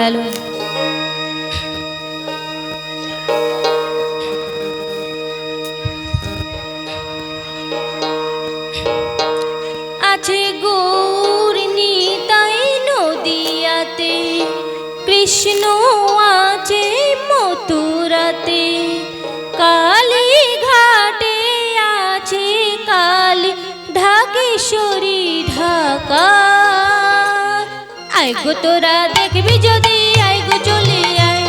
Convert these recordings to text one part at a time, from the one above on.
ভালো। আছে গৌর নিতাই নদিয়াতে, কৃষ্ণ আছে মথুরাতে, কালী ঘাটে আছে কালী ঢাকেশ্বরী ঢাকা। আয় গো তোরা দেখবি যদি, আয় গো চলে আয়,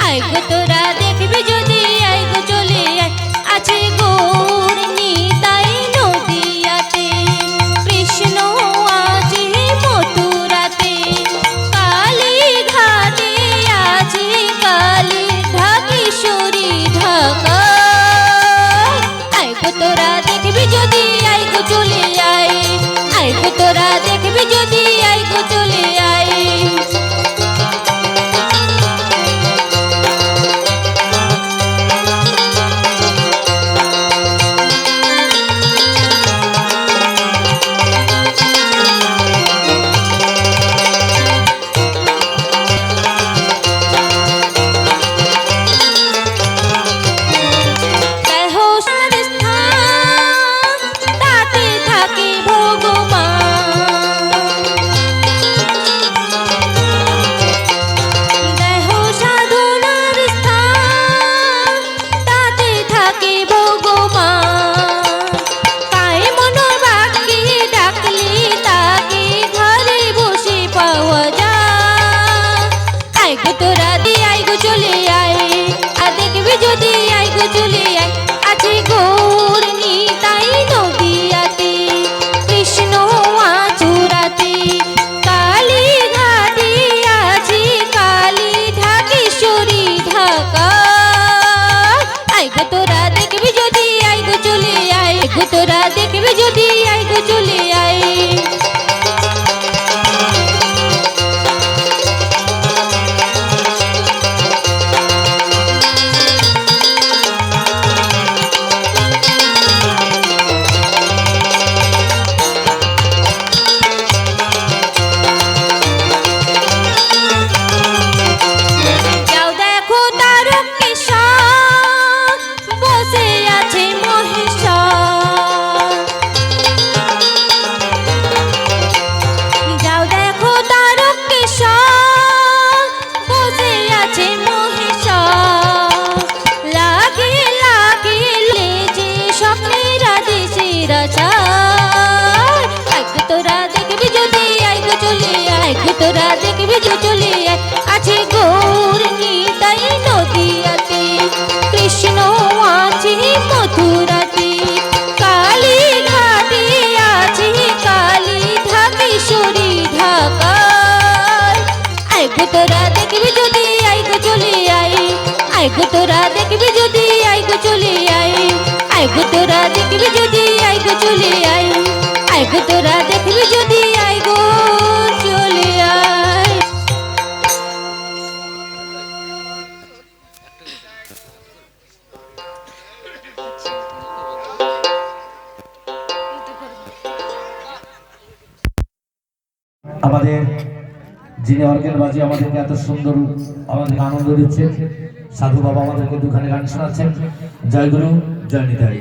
আয় গো তোরা দেখবি যদি, আয় গো চলে আয়। আছে গৌর নিতাই নদিয়াতে, কৃষ্ণ আছে মথুরাতে, কালী ঘাটে আছে কালী ঢাকেশ্বরী ঢাকা। আয় গো তোরা দেখবি যদি, আয় গো চলে আয়, আয় গো তোরা দেখবি যদি, আয় গো চলে আয়। তোরা দেখবি যদি, আয় গো চলে আয়। যাও দেখো তারকেশ্বর বসে আছে মহেশ্বর, যাও দেখো তারকেশ্বর বসে আছে মহেশ্বর। লাগে লাগে যে স্বপ্নের আদেশের আচার। আয় গো তোরা দেখবি যদি, আয় গো চলে আয়, গো তোরা দেখবি যে চলে আয়। আছে গৌর নিতাই নদিয়াতে, কৃষ্ণ আছে মথুরাতে, কালী ঘাটে আছে কালী ঢাকেশ্বরী ঢাকা। আয় গো তোরা দেখবি যদি, আয় গো চলে আয়, আয় গো তোরা দেখবি যদি, আয় গো চলে আয়, আয় গো তোরা দেখবি যদি, আয় গো চলে আয়, আয় গো তোরা দেখবি যদি, আয় গো চলে আয়। আমাদের যিনি অর্গেন বাজিয়ে আমাদেরকে এত সুন্দর আমাদের আনন্দ দিচ্ছেন, সাধু বাবা আমাদেরকে দুখানে গান শোনাচ্ছেন। জয় গুরু, জয় নিতাই।